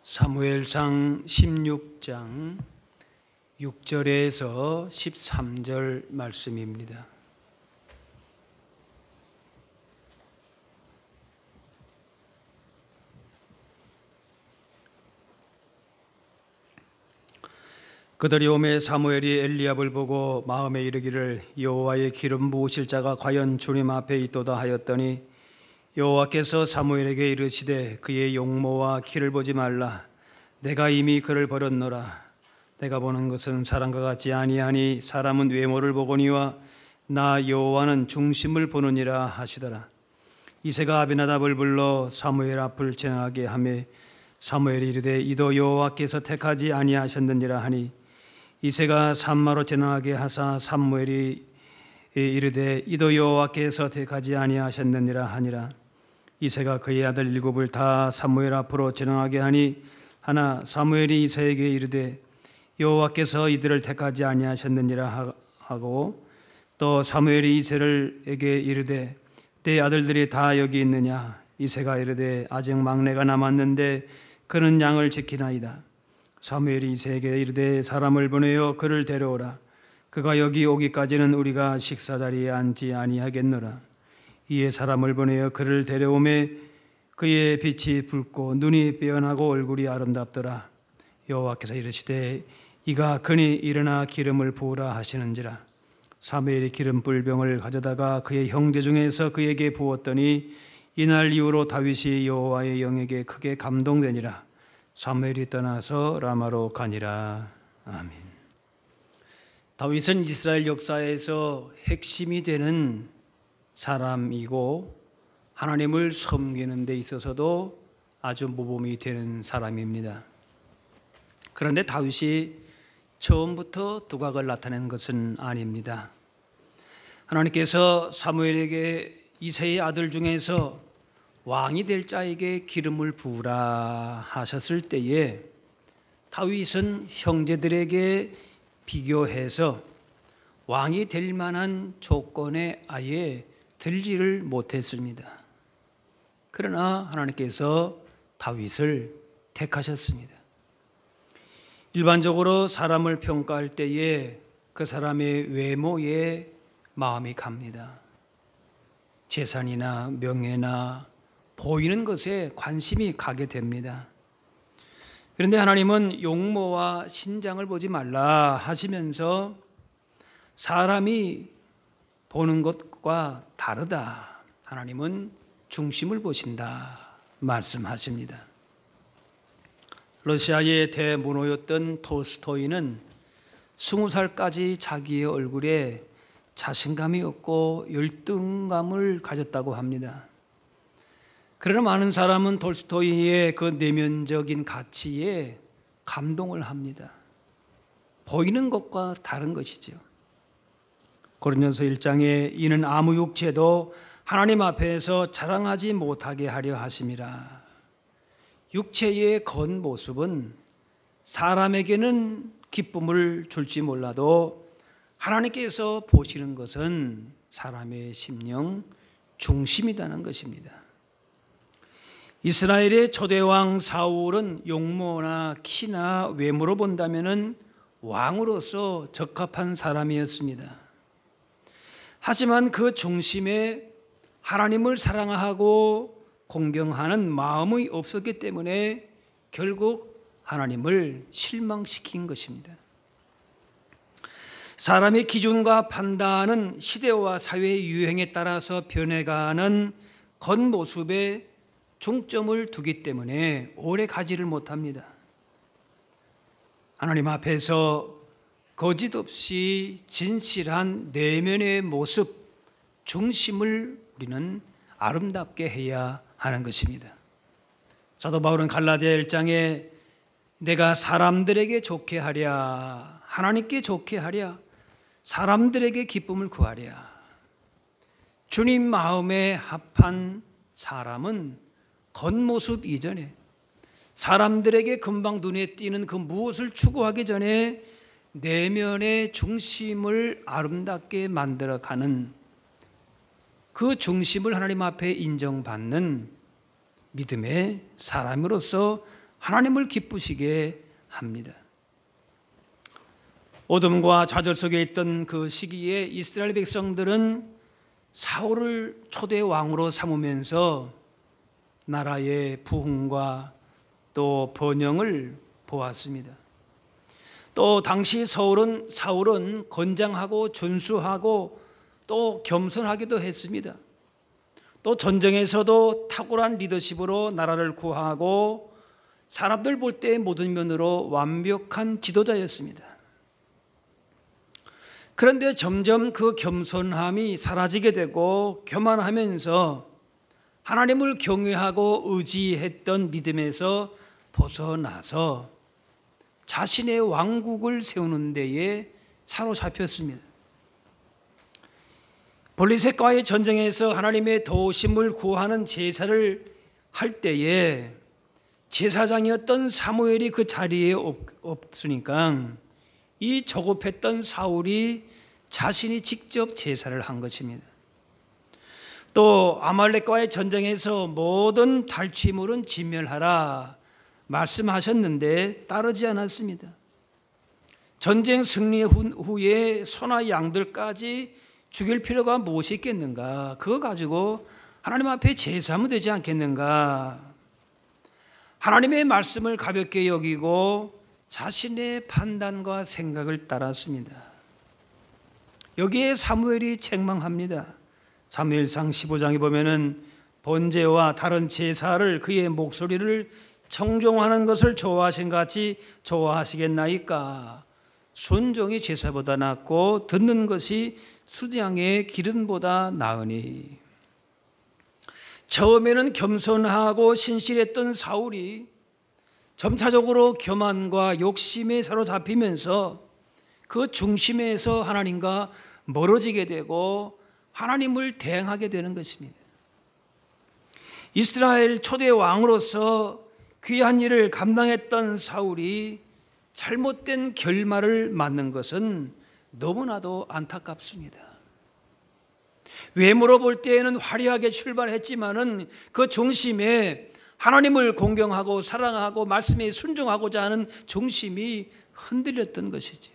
사무엘상 16장 6절에서 13절 말씀입니다. 그들이 오매 사무엘이 엘리압을 보고 마음에 이르기를 여호와의 기름 부으실 자가 과연 주님 앞에 있도다 하였더니 여호와께서 사무엘에게 이르시되 그의 용모와 키를 보지 말라. 내가 이미 그를 버렸노라. 내가 보는 것은 사람과 같지 아니하니 사람은 외모를 보거니와 나 여호와는 중심을 보느니라 하시더라. 이새가 아비나답을 불러 사무엘 앞을 지나가게 하매 사무엘이 이르되 이도 여호와께서 택하지 아니하셨느니라 하니 이새가 산마로 지나가게 하사 사무엘이 이르되 이도 여호와께서 택하지 아니하셨느니라 하니라. 이새가 그의 아들 7을 다 사무엘 앞으로 지나가게 하니 하나 사무엘이 이새에게 이르되 여호와께서 이들을 택하지 아니하셨느니라 하고 또 사무엘이 이새에게 이르되 내 아들들이 다 여기 있느냐. 이새가 이르되 아직 막내가 남았는데 그는 양을 지키나이다. 사무엘이 이새에게 이르되 사람을 보내어 그를 데려오라. 그가 여기 오기까지는 우리가 식사 자리에 앉지 아니하겠노라. 이에 사람을 보내어 그를 데려오매 그의 빛이 붉고 눈이 빼어나고 얼굴이 아름답더라. 여호와께서 이르시되 이가 그니 일어나 기름을 부으라 하시는지라. 사무엘이 기름 뿔병을 가져다가 그의 형제 중에서 그에게 부었더니 이날 이후로 다윗이 여호와의 영에게 크게 감동되니라. 사무엘이 떠나서 라마로 가니라. 아멘. 다윗은 이스라엘 역사에서 핵심이 되는 사람이고 하나님을 섬기는 데 있어서도 아주 모범이 되는 사람입니다. 그런데 다윗이 처음부터 두각을 나타낸 것은 아닙니다. 하나님께서 사무엘에게 이새의 아들 중에서 왕이 될 자에게 기름을 부으라 하셨을 때에 다윗은 형제들에게 비교해서 왕이 될 만한 조건에 아예 들지를 못했습니다. 그러나 하나님께서 다윗을 택하셨습니다. 일반적으로 사람을 평가할 때에 그 사람의 외모에 마음이 갑니다. 재산이나 명예나 보이는 것에 관심이 가게 됩니다. 그런데 하나님은 용모와 신장을 보지 말라 하시면서 사람이 보는 것과 다르다. 하나님은 중심을 보신다 말씀하십니다. 러시아의 대문호였던 톨스토이는 20살까지 자기의 얼굴에 자신감이 없고 열등감을 가졌다고 합니다. 그러나 많은 사람은 톨스토이의 그 내면적인 가치에 감동을 합니다. 보이는 것과 다른 것이죠. 고린도서 1장에 이는 아무 육체도 하나님 앞에서 자랑하지 못하게 하려 하심이라. 육체의 겉모습은 사람에게는 기쁨을 줄지 몰라도 하나님께서 보시는 것은 사람의 심령 중심이라는 것입니다. 이스라엘의 초대왕 사울은 용모나 키나 외모로 본다면 왕으로서 적합한 사람이었습니다. 하지만 그 중심에 하나님을 사랑하고 공경하는 마음이 없었기 때문에 결국 하나님을 실망시킨 것입니다. 사람의 기준과 판단은 시대와 사회의 유행에 따라서 변해가는 겉모습에 중점을 두기 때문에 오래 가지를 못합니다. 하나님 앞에서 거짓 없이 진실한 내면의 모습, 중심을 우리는 아름답게 해야 하는 것입니다. 사도 바울은 갈라디아 1장에 내가 사람들에게 좋게 하랴, 하나님께 좋게 하랴, 사람들에게 기쁨을 구하랴. 주님 마음에 합한 사람은 겉모습 이전에 사람들에게 금방 눈에 띄는 그 무엇을 추구하기 전에 내면의 중심을 아름답게 만들어가는 그 중심을 하나님 앞에 인정받는 믿음의 사람으로서 하나님을 기쁘시게 합니다. 어둠과 좌절 속에 있던 그 시기에 이스라엘 백성들은 사울을 초대 왕으로 삼으면서 나라의 부흥과 또 번영을 보았습니다. 또 당시 사울은 건장하고 준수하고 또 겸손하기도 했습니다. 또 전쟁에서도 탁월한 리더십으로 나라를 구하고 사람들 볼 때 모든 면으로 완벽한 지도자였습니다. 그런데 점점 그 겸손함이 사라지게 되고 교만하면서 하나님을 경외하고 의지했던 믿음에서 벗어나서 자신의 왕국을 세우는 데에 사로잡혔습니다. 블레셋과의 전쟁에서 하나님의 도우심을 구하는 제사를 할 때에 제사장이었던 사무엘이 그 자리에 없으니까 이 조급했던 사울이 자신이 직접 제사를 한 것입니다. 또 아말렉과의 전쟁에서 모든 탈취물은 진멸하라 말씀하셨는데 따르지 않았습니다. 전쟁 승리 후에 소나 양들까지 죽일 필요가 무엇이 있겠는가? 그거 가지고 하나님 앞에 제사하면 되지 않겠는가? 하나님의 말씀을 가볍게 여기고 자신의 판단과 생각을 따랐습니다. 여기에 사무엘이 책망합니다. 사무엘상 15장에 보면은 번제와 다른 제사를 그의 목소리를 청종하는 것을 좋아하신 같이 좋아하시겠나이까? 순종이 제사보다 낫고 듣는 것이 수장의 기름보다 나으니. 처음에는 겸손하고 신실했던 사울이 점차적으로 교만과 욕심에 사로잡히면서 그 중심에서 하나님과 멀어지게 되고 하나님을 대항하게 되는 것입니다. 이스라엘 초대 왕으로서 귀한 일을 감당했던 사울이 잘못된 결말을 맞는 것은 너무나도 안타깝습니다. 외모로 볼 때에는 화려하게 출발했지만은 그 중심에 하나님을 공경하고 사랑하고 말씀에 순종하고자 하는 중심이 흔들렸던 것이죠.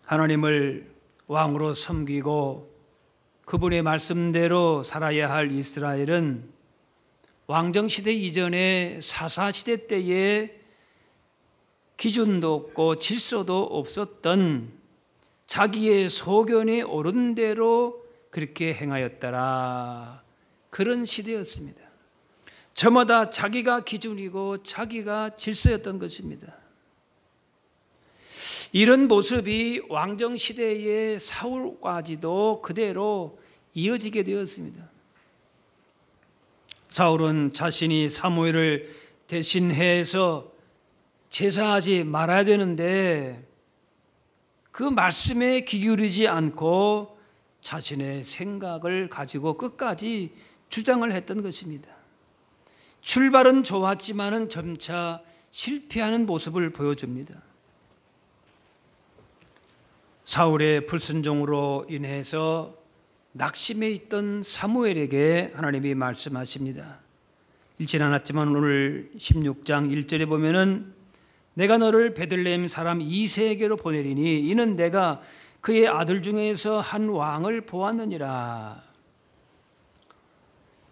하나님을 왕으로 섬기고 그분의 말씀대로 살아야 할 이스라엘은 왕정시대 이전에 사사시대 때에 기준도 없고 질서도 없었던 자기의 소견에 오른 대로 그렇게 행하였더라. 그런 시대였습니다. 저마다 자기가 기준이고 자기가 질서였던 것입니다. 이런 모습이 왕정시대의 사울까지도 그대로 이어지게 되었습니다. 사울은 자신이 사무엘을 대신해서 제사하지 말아야 되는데 그 말씀에 귀 기울이지 않고 자신의 생각을 가지고 끝까지 주장을 했던 것입니다. 출발은 좋았지만은 점차 실패하는 모습을 보여줍니다. 사울의 불순종으로 인해서 낙심해 있던 사무엘에게 하나님이 말씀하십니다. 읽진 않았지만 오늘 16장 1절에 보면은 내가 너를 베들레헴 사람 이새에게로 보내리니 이는 내가 그의 아들 중에서 한 왕을 보았느니라.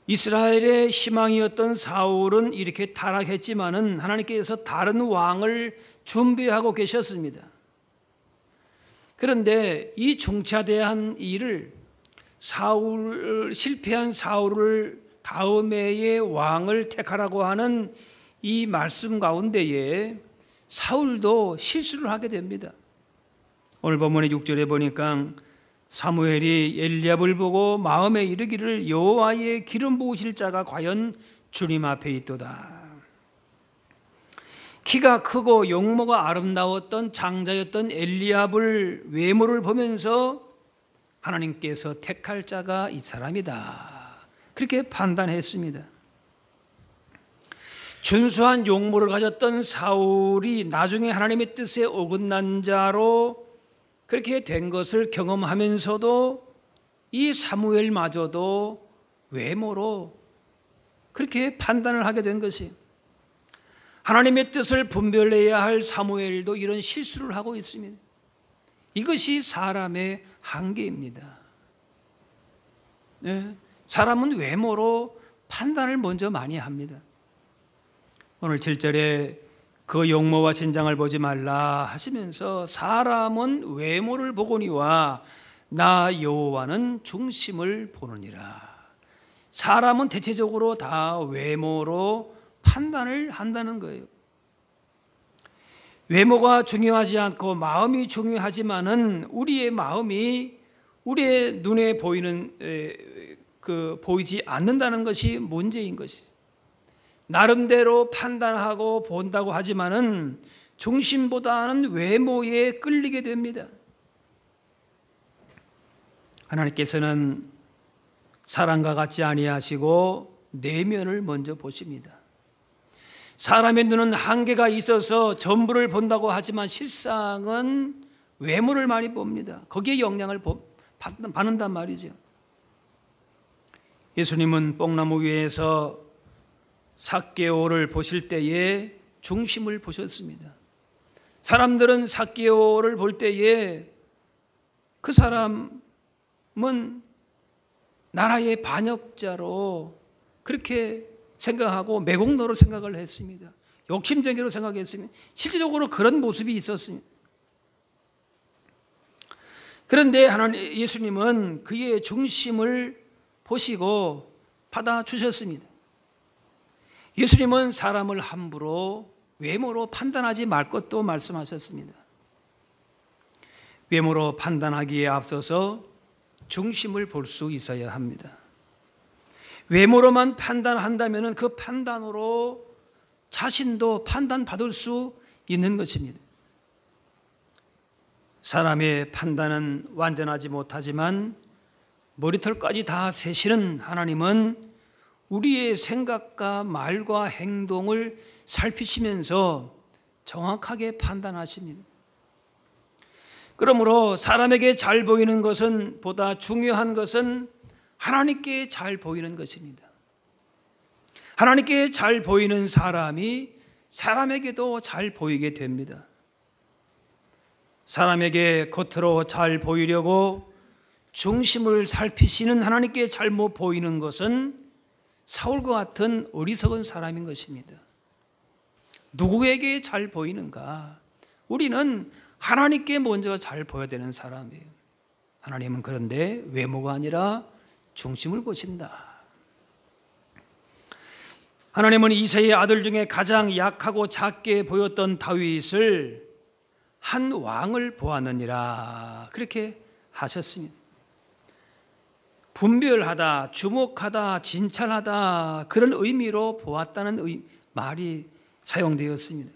이스라엘의 희망이었던 사울은 이렇게 타락했지만은 하나님께서 다른 왕을 준비하고 계셨습니다. 그런데 이 중차대한 일을 실패한 사울을 다음해의 왕을 택하라고 하는 이 말씀 가운데에 사울도 실수를 하게 됩니다. 오늘 본문의 6절에 보니까 사무엘이 엘리압을 보고 마음에 이르기를 여호와의 기름 부으실 자가 과연 주님 앞에 있도다. 키가 크고 용모가 아름다웠던 장자였던 엘리압을 외모를 보면서 하나님께서 택할 자가 이 사람이다. 그렇게 판단했습니다. 준수한 용모를 가졌던 사울이 나중에 하나님의 뜻에 어긋난 자로 그렇게 된 것을 경험하면서도 이 사무엘마저도 외모로 그렇게 판단을 하게 된 것이 하나님의 뜻을 분별해야 할 사무엘도 이런 실수를 하고 있습니다. 이것이 사람의 한계입니다. 네, 사람은 외모로 판단을 먼저 많이 합니다. 오늘 7절에 그 용모와 신장을 보지 말라 하시면서 사람은 외모를 보거니와 나 여호와는 중심을 보느니라. 사람은 대체적으로 다 외모로 판단을 한다는 거예요. 외모가 중요하지 않고 마음이 중요하지만은 우리의 마음이 우리의 눈에 보이는 보이지 않는다는 것이 문제인 것이죠. 나름대로 판단하고 본다고 하지만은 중심보다는 외모에 끌리게 됩니다. 하나님께서는 사람과 같지 아니하시고 내면을 먼저 보십니다. 사람의 눈은 한계가 있어서 전부를 본다고 하지만 실상은 외모를 많이 봅니다. 거기에 영향을 받는단 말이죠. 예수님은 뽕나무 위에서 삭개오를 보실 때에 중심을 보셨습니다. 사람들은 삭개오를 볼 때에 그 사람은 나라의 반역자로 그렇게 생각하고 매국노로 생각을 했습니다. 욕심쟁이로 생각했습니다. 실질적으로 그런 모습이 있었습니다. 그런데 예수님은 그의 중심을 보시고 받아주셨습니다. 예수님은 사람을 함부로 외모로 판단하지 말 것도 말씀하셨습니다. 외모로 판단하기에 앞서서 중심을 볼 수 있어야 합니다. 외모로만 판단한다면 그 판단으로 자신도 판단받을 수 있는 것입니다. 사람의 판단은 완전하지 못하지만 머리털까지 다 세시는 하나님은 우리의 생각과 말과 행동을 살피시면서 정확하게 판단하십니다. 그러므로 사람에게 잘 보이는 것은 보다 중요한 것은 하나님께 잘 보이는 것입니다. 하나님께 잘 보이는 사람이 사람에게도 잘 보이게 됩니다. 사람에게 겉으로 잘 보이려고 중심을 살피시는 하나님께 잘못 보이는 것은 사울과 같은 어리석은 사람인 것입니다. 누구에게 잘 보이는가? 우리는 하나님께 먼저 잘 보여야 되는 사람이에요. 하나님은 그런데 외모가 아니라 중심을 보신다. 하나님은 이새의 아들 중에 가장 약하고 작게 보였던 다윗을 한 왕을 보았느니라 그렇게 하셨습니다. 분별하다, 주목하다, 진찰하다 그런 의미로 보았다는 말이 사용되었습니다.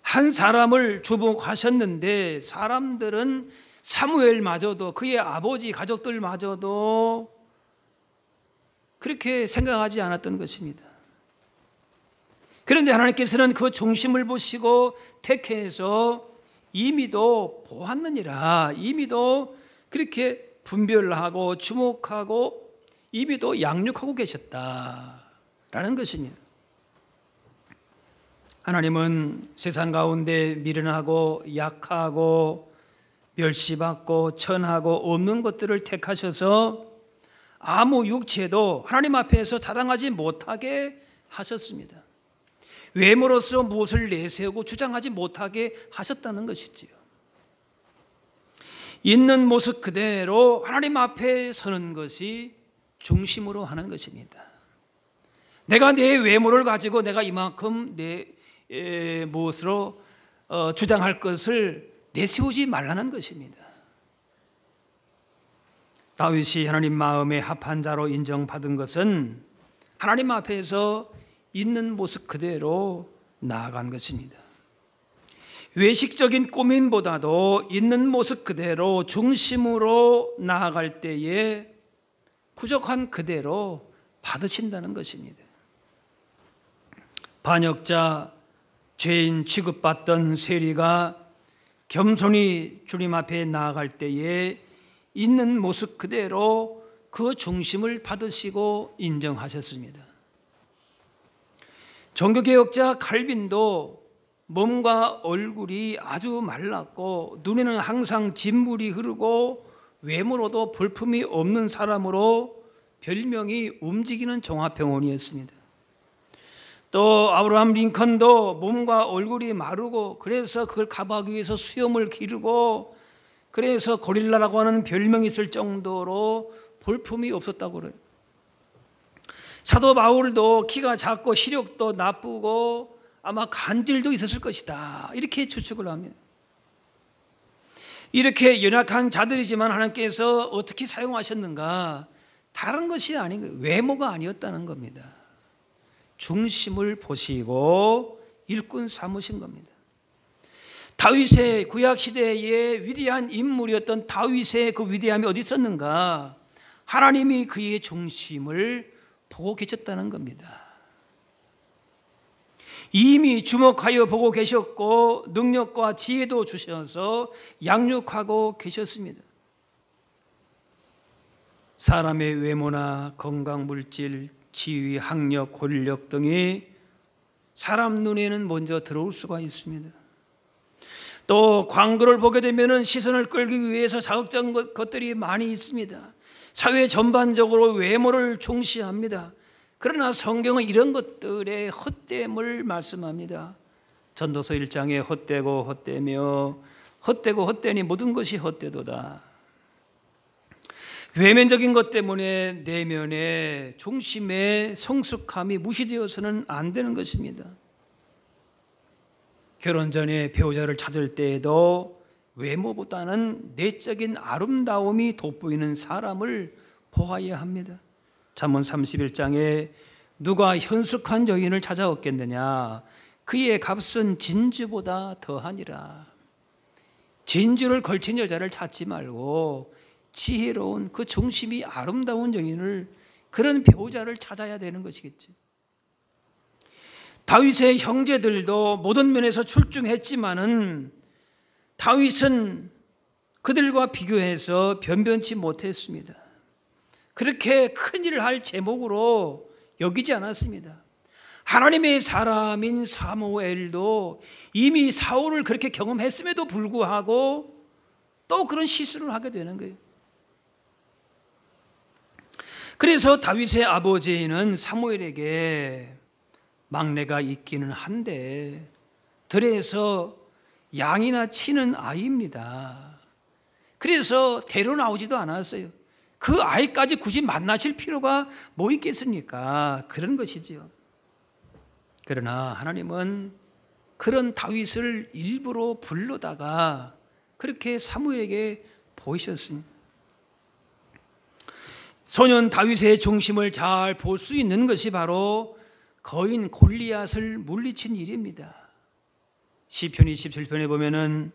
한 사람을 주목하셨는데 사람들은 사무엘마저도 그의 아버지 가족들마저도 그렇게 생각하지 않았던 것입니다. 그런데 하나님께서는 그 중심을 보시고 택해서 이미도 보았느니라, 이미도 그렇게 분별하고 주목하고 이미도 양육하고 계셨다라는 것입니다. 하나님은 세상 가운데 미련하고 약하고 멸시받고 천하고 없는 것들을 택하셔서 아무 육체도 하나님 앞에서 자랑하지 못하게 하셨습니다. 외모로서 무엇을 내세우고 주장하지 못하게 하셨다는 것이지요. 있는 모습 그대로 하나님 앞에 서는 것이 중심으로 하는 것입니다. 내가 내 외모를 가지고 내가 이만큼 내 무엇으로 주장할 것을 내세우지 말라는 것입니다. 다윗이 하나님 마음에 합한 자로 인정받은 것은 하나님 앞에서 있는 모습 그대로 나아간 것입니다. 외식적인 꾸밈보다도 있는 모습 그대로 중심으로 나아갈 때에 부족한 그대로 받으신다는 것입니다. 반역자, 죄인 취급받던 세리가 겸손히 주님 앞에 나아갈 때에 있는 모습 그대로 그 중심을 받으시고 인정하셨습니다. 종교개혁자 칼빈도 몸과 얼굴이 아주 말랐고 눈에는 항상 진물이 흐르고 외모로도 볼품이 없는 사람으로 별명이 움직이는 종합병원이었습니다. 또 아브라함 링컨도 몸과 얼굴이 마르고 그래서 그걸 커버하기 위해서 수염을 기르고 그래서 고릴라라고 하는 별명이 있을 정도로 볼품이 없었다고 그래요. 사도 바울도 키가 작고 시력도 나쁘고 아마 간질도 있었을 것이다, 이렇게 추측을 합니다. 이렇게 연약한 자들이지만 하나님께서 어떻게 사용하셨는가? 다른 것이 아닌 거예요. 외모가 아니었다는 겁니다. 중심을 보시고 일꾼 삼으신 겁니다. 다윗의 구약시대의 위대한 인물이었던 다윗의 그 위대함이 어디 있었는가? 하나님이 그의 중심을 보고 계셨다는 겁니다. 이미 주목하여 보고 계셨고 능력과 지혜도 주셔서 양육하고 계셨습니다. 사람의 외모나 건강, 물질, 지위, 학력, 권력 등이 사람 눈에는 먼저 들어올 수가 있습니다. 또 광고를 보게 되면 시선을 끌기 위해서 자극적인 것들이 많이 있습니다. 사회 전반적으로 외모를 중시합니다. 그러나 성경은 이런 것들의 헛됨을 말씀합니다. 전도서 1장에 헛되고 헛되며 헛되고 헛되니 모든 것이 헛되도다. 외면적인 것 때문에 내면의 중심의 성숙함이 무시되어서는 안 되는 것입니다. 결혼 전에 배우자를 찾을 때에도 외모보다는 내적인 아름다움이 돋보이는 사람을 보아야 합니다. 잠언 31장에 누가 현숙한 여인을 찾아 얻겠느냐? 그의 값은 진주보다 더하니라. 진주를 걸친 여자를 찾지 말고 지혜로운 그 중심이 아름다운 여인을, 그런 배우자를 찾아야 되는 것이겠죠. 다윗의 형제들도 모든 면에서 출중했지만은 다윗은 그들과 비교해서 변변치 못했습니다. 그렇게 큰 일을 할 제목으로 여기지 않았습니다. 하나님의 사람인 사무엘도 이미 사울을 그렇게 경험했음에도 불구하고 또 그런 실수를 하게 되는 거예요. 그래서 다윗의 아버지는 사무엘에게 막내가 있기는 한데 들에서 양이나 치는 아이입니다. 그래서 데려 나오지도 않았어요. 그 아이까지 굳이 만나실 필요가 뭐 있겠습니까? 그런 것이지요. 그러나 하나님은 그런 다윗을 일부러 불러다가 그렇게 사무엘에게 보이셨습니다. 소년 다윗의 중심을 잘 볼 수 있는 것이 바로 거인 골리앗을 물리친 일입니다. 시편 27편에 보면은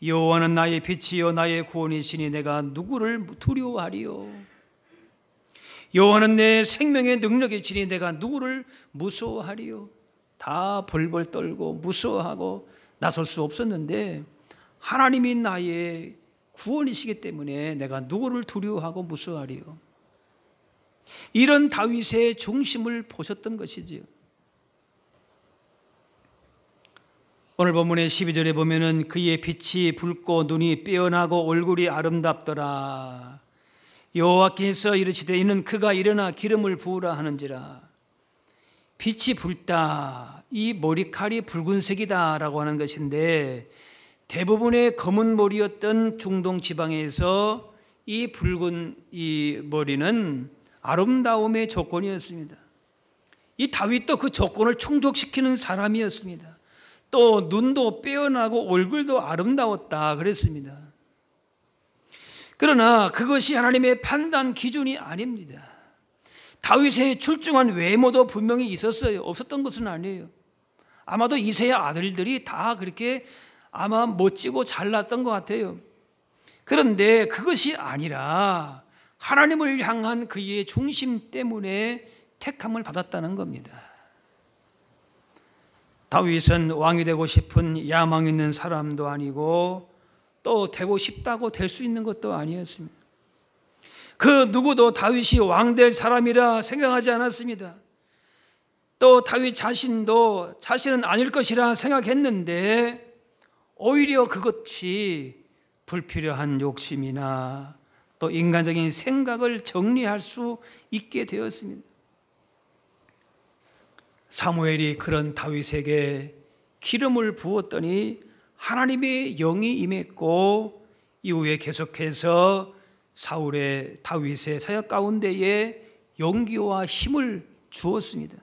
여호와는 나의 빛이요 나의 구원이시니 내가 누구를 두려워하리요. 여호와는 내 생명의 능력이시니 내가 누구를 무서워하리요. 다 벌벌 떨고 무서워하고 나설 수 없었는데 하나님이 나의 구원이시기 때문에 내가 누구를 두려워하고 무서워하리요. 이런 다윗의 중심을 보셨던 것이지요. 오늘 본문의 12절에 보면은 그의 빛이 붉고 눈이 빼어나고 얼굴이 아름답더라. 여호와께서 이르시되 이는 그가 일어나 기름을 부으라 하는지라. 빛이 붉다, 이 머리칼이 붉은색이다라고 하는 것인데 대부분의 검은 머리였던 중동 지방에서 이 붉은 이 머리는 아름다움의 조건이었습니다. 이 다윗도 그 조건을 충족시키는 사람이었습니다. 또 눈도 빼어나고 얼굴도 아름다웠다 그랬습니다. 그러나 그것이 하나님의 판단 기준이 아닙니다. 다윗의 출중한 외모도 분명히 있었어요. 없었던 것은 아니에요. 아마도 이새의 아들들이 다 그렇게 아마 멋지고 잘났던 것 같아요. 그런데 그것이 아니라 하나님을 향한 그의 중심 때문에 택함을 받았다는 겁니다. 다윗은 왕이 되고 싶은 야망 있는 사람도 아니고 또 되고 싶다고 될 수 있는 것도 아니었습니다. 그 누구도 다윗이 왕 될 사람이라 생각하지 않았습니다. 또 다윗 자신도 자신은 아닐 것이라 생각했는데 오히려 그것이 불필요한 욕심이나 또 인간적인 생각을 정리할 수 있게 되었습니다. 사무엘이 그런 다윗에게 기름을 부었더니 하나님의 영이 임했고 이후에 계속해서 사울의 다윗의 사역 가운데에 용기와 힘을 주었습니다.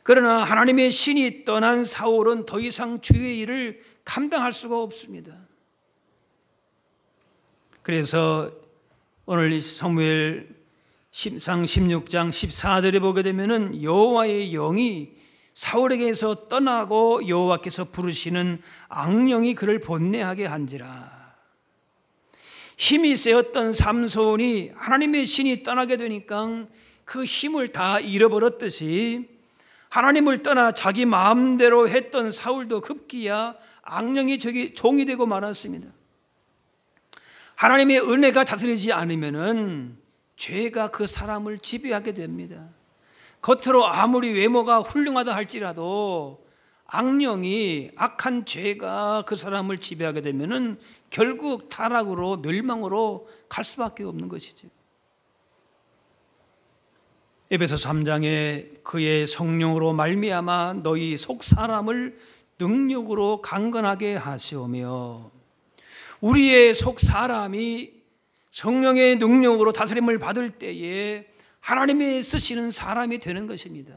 그러나 하나님의 신이 떠난 사울은 더 이상 주의 일을 감당할 수가 없습니다. 그래서 오늘 사무엘 16장 14절에 보게 되면은 여호와의 영이 사울에게서 떠나고 여호와께서 부르시는 악령이 그를 번뇌하게 한지라. 힘이 세었던 삼손이 하나님의 신이 떠나게 되니까 그 힘을 다 잃어버렸듯이 하나님을 떠나 자기 마음대로 했던 사울도 급기야 악령이 종이 되고 말았습니다. 하나님의 은혜가 다스리지 않으면은 죄가 그 사람을 지배하게 됩니다. 겉으로 아무리 외모가 훌륭하다 할지라도 악령이 악한 죄가 그 사람을 지배하게 되면은 결국 타락으로 멸망으로 갈 수밖에 없는 것이죠. 에베소서 3장에 그의 성령으로 말미암아 너희 속 사람을 능력으로 강건하게 하시오며, 우리의 속 사람이 성령의 능력으로 다스림을 받을 때에 하나님이 쓰시는 사람이 되는 것입니다.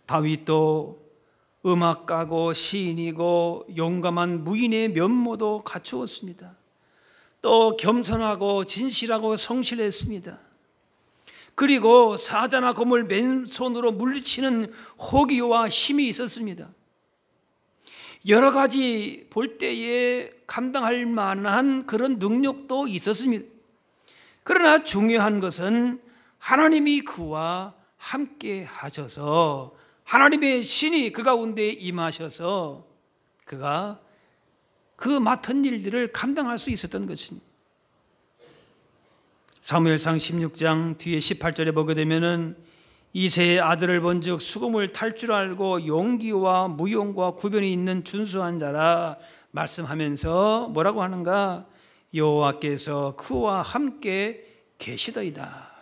다윗도 음악가고 시인이고 용감한 무인의 면모도 갖추었습니다. 또 겸손하고 진실하고 성실했습니다. 그리고 사자나 곰을 맨손으로 물리치는 호기와 힘이 있었습니다. 여러 가지 볼 때에 감당할 만한 그런 능력도 있었습니다. 그러나 중요한 것은 하나님이 그와 함께 하셔서 하나님의 신이 그 가운데 임하셔서 그가 그 맡은 일들을 감당할 수 있었던 것입니다. 사무엘상 16장 뒤에 18절에 보게 되면은 이새의 아들을 본즉 수금을 탈 줄 알고 용기와 무용과 구변이 있는 준수한 자라 말씀하면서 뭐라고 하는가? 여호와께서 그와 함께 계시더이다.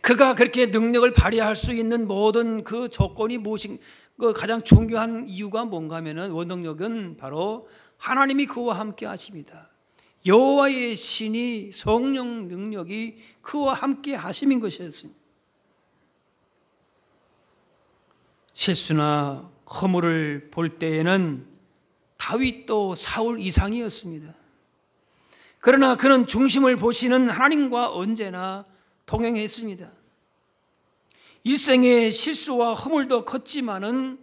그가 그렇게 능력을 발휘할 수 있는 모든 그 조건이 무엇인, 그 가장 중요한 이유가 뭔가 하면은 원동력은 바로 하나님이 그와 함께 하십니다. 여호와의 신이 성령 능력이 그와 함께 하심인 것이었습니다. 실수나 허물을 볼 때에는 다윗도 사울 이상이었습니다. 그러나 그는 중심을 보시는 하나님과 언제나 동행했습니다. 일생의 실수와 허물도 컸지만은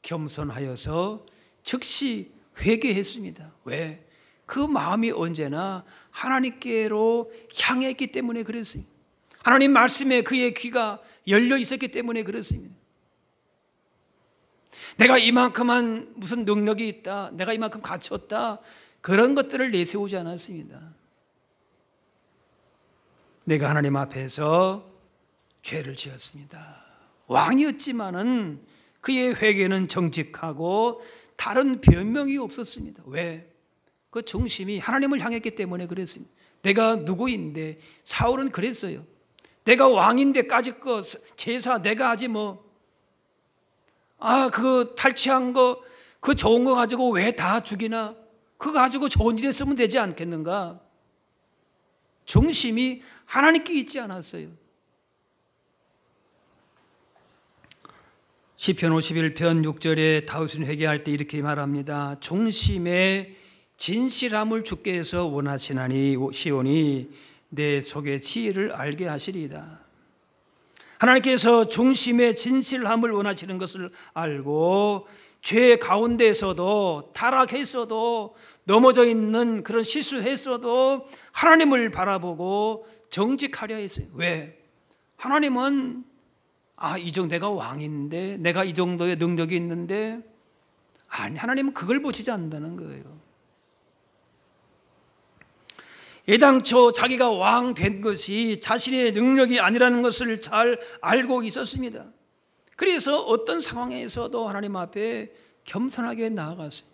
겸손하여서 즉시 회개했습니다. 왜? 그 마음이 언제나 하나님께로 향했기 때문에 그랬습니다. 하나님 말씀에 그의 귀가 열려 있었기 때문에 그렇습니다. 내가 이만큼만 무슨 능력이 있다, 내가 이만큼 갖췄다, 그런 것들을 내세우지 않았습니다. 내가 하나님 앞에서 죄를 지었습니다. 왕이었지만은 그의 회개는 정직하고 다른 변명이 없었습니다. 왜? 그 중심이 하나님을 향했기 때문에 그랬습니다. 내가 누구인데, 사울은 그랬어요. 내가 왕인데까지 거 제사 내가 하지 뭐. 그 탈취한 거, 그 좋은 거 가지고 왜 다 죽이나? 그거 가지고 좋은 일에 쓰면 되지 않겠는가? 중심이 하나님께 있지 않았어요. 시편 51편 6절에 다윗은 회개할 때 이렇게 말합니다. 중심의 진실함을 주께서 원하시나니 시온이 내 속의 지혜를 알게 하시리이다. 하나님께서 중심의 진실함을 원하시는 것을 알고 죄 가운데서도 타락했어도 넘어져 있는 그런 실수했어도 하나님을 바라보고 정직하려 했어요. 왜? 하나님은 내가 왕인데, 내가 이 정도의 능력이 있는데, 아니, 하나님은 그걸 보시지 않는다는 거예요. 애당초 자기가 왕 된 것이 자신의 능력이 아니라는 것을 잘 알고 있었습니다. 그래서 어떤 상황에서도 하나님 앞에 겸손하게 나아갔어요.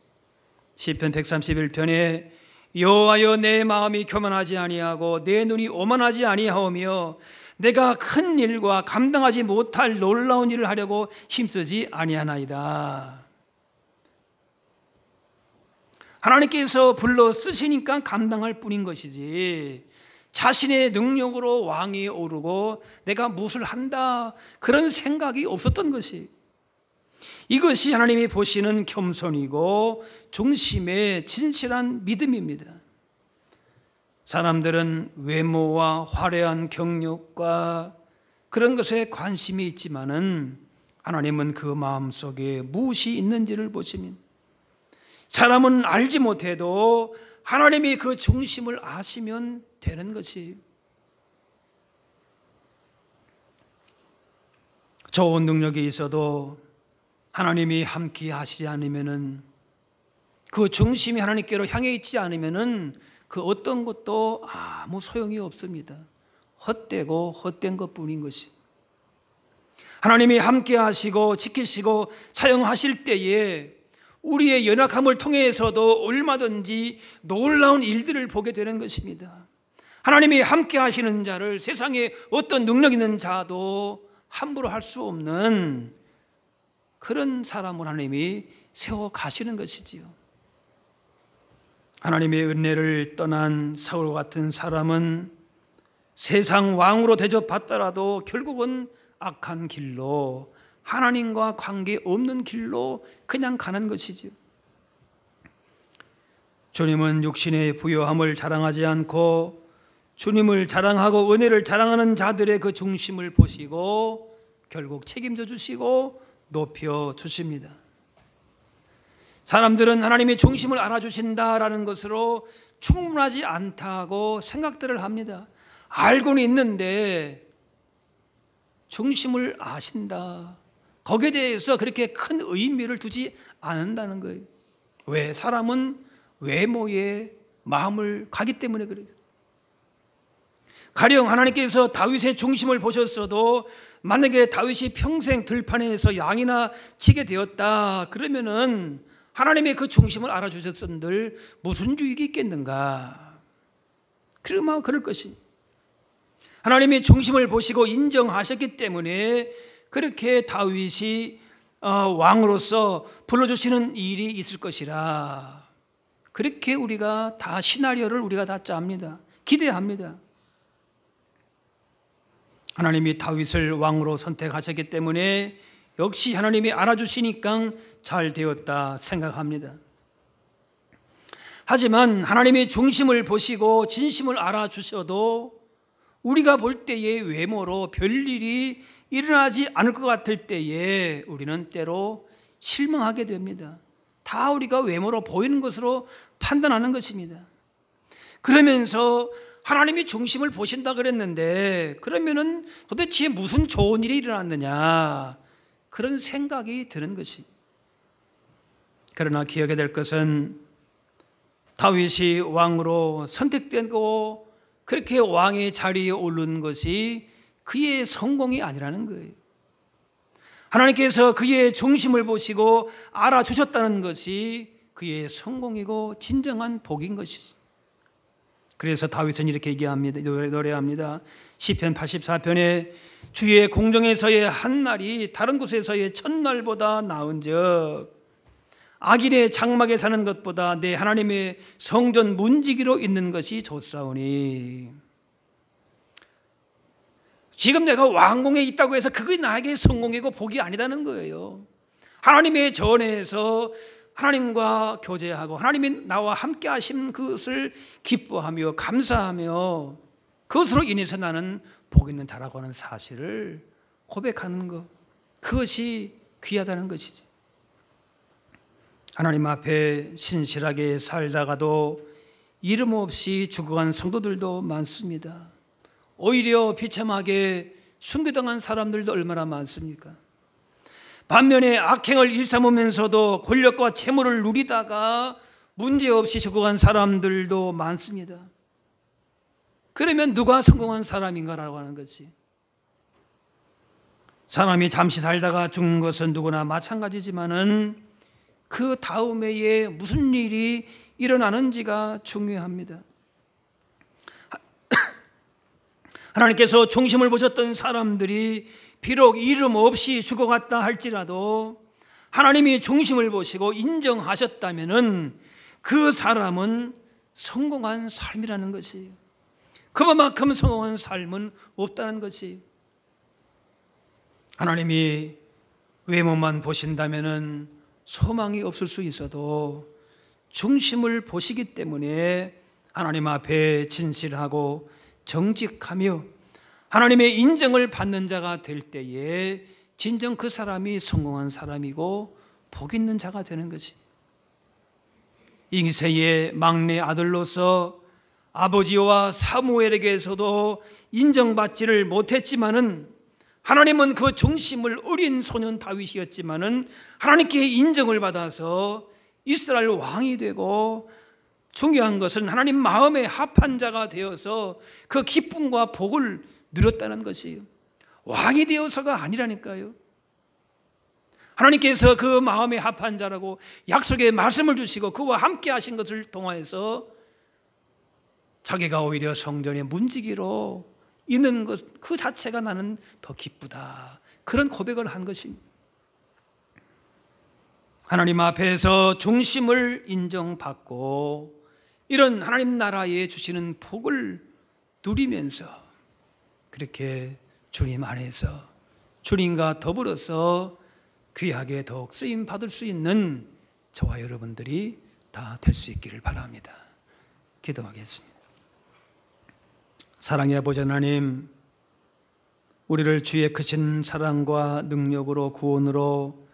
시편 131편에 여호와여 내 마음이 교만하지 아니하고 내 눈이 오만하지 아니하오며 내가 큰 일과 감당하지 못할 놀라운 일을 하려고 힘쓰지 아니하나이다. 하나님께서 불러 쓰시니까 감당할 뿐인 것이지 자신의 능력으로 왕위에 오르고 내가 무엇을 한다 그런 생각이 없었던 것이, 이것이 하나님이 보시는 겸손이고 중심의 진실한 믿음입니다. 사람들은 외모와 화려한 경력과 그런 것에 관심이 있지만은 하나님은 그 마음속에 무엇이 있는지를 보시면, 사람은 알지 못해도 하나님이 그 중심을 아시면 되는 것이, 좋은 능력이 있어도 하나님이 함께 하시지 않으면은, 그 중심이 하나님께로 향해 있지 않으면은 그 어떤 것도 아무 소용이 없습니다. 헛되고 헛된 것뿐인 것이, 하나님이 함께 하시고 지키시고 사용하실 때에 우리의 연약함을 통해서도 얼마든지 놀라운 일들을 보게 되는 것입니다. 하나님이 함께 하시는 자를 세상에 어떤 능력 있는 자도 함부로 할 수 없는 그런 사람을 하나님이 세워 가시는 것이지요. 하나님의 은혜를 떠난 사울 같은 사람은 세상 왕으로 대접받더라도 결국은 악한 길로, 하나님과 관계없는 길로 그냥 가는 것이죠. 주님은 육신의 부요함을 자랑하지 않고 주님을 자랑하고 은혜를 자랑하는 자들의 그 중심을 보시고 결국 책임져 주시고 높여 주십니다. 사람들은 하나님의 중심을 알아주신다라는 것으로 충분하지 않다고 생각들을 합니다. 알고는 있는데 중심을 아신다, 거기에 대해서 그렇게 큰 의미를 두지 않는다는 거예요. 왜? 사람은 외모에 마음을 가기 때문에 그래요. 가령 하나님께서 다윗의 중심을 보셨어도 만약에 다윗이 평생 들판에서 양이나 치게 되었다 그러면은 하나님의 그 중심을 알아주셨던들 무슨 유익이 있겠는가? 그러면 그럴 것이, 하나님의 중심을 보시고 인정하셨기 때문에 그렇게 다윗이 왕으로서 불러주시는 일이 있을 것이라, 그렇게 우리가 다 시나리오를 우리가 다 짭니다. 기대합니다. 하나님이 다윗을 왕으로 선택하셨기 때문에 역시 하나님이 알아주시니까 잘 되었다 생각합니다. 하지만 하나님의 중심을 보시고 진심을 알아주셔도 우리가 볼 때의 외모로 별일이 일어나지 않을 것 같을 때에 우리는 때로 실망하게 됩니다. 다 우리가 외모로 보이는 것으로 판단하는 것입니다. 그러면서 하나님이 중심을 보신다 그랬는데 그러면은 도대체 무슨 좋은 일이 일어났느냐, 그런 생각이 드는 것이. 그러나 기억해야 될 것은 다윗이 왕으로 선택되고 그렇게 왕의 자리에 오른 것이 그의 성공이 아니라는 거예요. 하나님께서 그의 중심을 보시고 알아주셨다는 것이 그의 성공이고 진정한 복인 것이죠. 그래서 다윗은 이렇게 얘기합니다. 노래합니다. 시편 84편에 주의 궁정에서의 한 날이 다른 곳에서의 첫날보다 나은즉 악인의 장막에 사는 것보다 내 하나님의 성전 문지기로 있는 것이 좋사오니. 지금 내가 왕궁에 있다고 해서 그게 나에게 성공이고 복이 아니라는 거예요. 하나님의 전에서 하나님과 교제하고 하나님이 나와 함께 하신 그것을 기뻐하며 감사하며 그것으로 인해서 나는 복 있는 자라고 하는 사실을 고백하는 것, 그것이 귀하다는 것이지. 하나님 앞에 신실하게 살다가도 이름 없이 죽어간 성도들도 많습니다. 오히려 비참하게 순교당한 사람들도 얼마나 많습니까? 반면에 악행을 일삼으면서도 권력과 재물을 누리다가 문제없이 죽어간 사람들도 많습니다. 그러면 누가 성공한 사람인가라고 하는 거지. 사람이 잠시 살다가 죽는 것은 누구나 마찬가지지만은 그 다음 해에 무슨 일이 일어나는지가 중요합니다. 하나님께서 중심을 보셨던 사람들이 비록 이름 없이 죽어갔다 할지라도 하나님이 중심을 보시고 인정하셨다면은 그 사람은 성공한 삶이라는 것이에요. 그만큼 성공한 삶은 없다는 것이에요. 하나님이 외모만 보신다면은 소망이 없을 수 있어도 중심을 보시기 때문에 하나님 앞에 진실하고 정직하며 하나님의 인정을 받는 자가 될 때에 진정 그 사람이 성공한 사람이고 복 있는 자가 되는 것이. 이세의 막내 아들로서 아버지와 사무엘에게서도 인정받지를 못했지만은 하나님은 그 중심을 어린 소년 다윗이었지만은 하나님께 인정을 받아서 이스라엘 왕이 되고, 중요한 것은 하나님 마음에 합한 자가 되어서 그 기쁨과 복을 누렸다는 것이에요. 왕이 되어서가 아니라니까요. 하나님께서 그 마음에 합한 자라고 약속의 말씀을 주시고 그와 함께 하신 것을 통하여서 자기가 오히려 성전의 문지기로 있는 것 그 자체가 나는 더 기쁘다, 그런 고백을 한 것입니다. 하나님 앞에서 중심을 인정받고 이런 하나님 나라에 주시는 복을 누리면서 그렇게 주님 안에서 주님과 더불어서 귀하게 더욱 쓰임 받을 수 있는 저와 여러분들이 다 될 수 있기를 바랍니다. 기도하겠습니다. 사랑의 아버지 하나님, 우리를 주의 크신 사랑과 능력으로 구원으로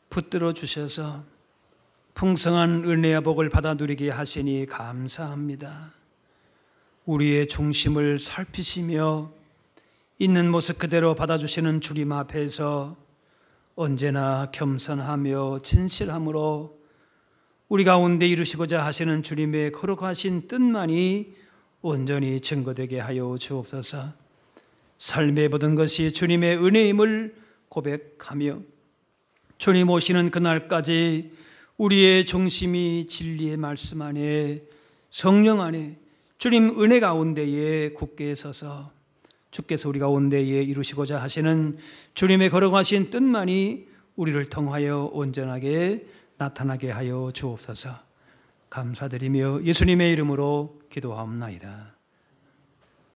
붙들어 주셔서 풍성한 은혜와 복을 받아 누리게 하시니 감사합니다. 우리의 중심을 살피시며 있는 모습 그대로 받아주시는 주님 앞에서 언제나 겸손하며 진실함으로 우리 가운데 이루시고자 하시는 주님의 거룩하신 뜻만이 온전히 증거되게 하여 주옵소서. 삶의 모든 것이 주님의 은혜임을 고백하며 주님 오시는 그날까지 우리의 중심이 진리의 말씀 안에, 성령 안에, 주님 은혜 가운데에 굳게 서서 주께서 우리 가운데에 이루시고자 하시는 주님의 거룩하신 뜻만이 우리를 통하여 온전하게 나타나게 하여 주옵소서. 감사드리며 예수님의 이름으로 기도하옵나이다.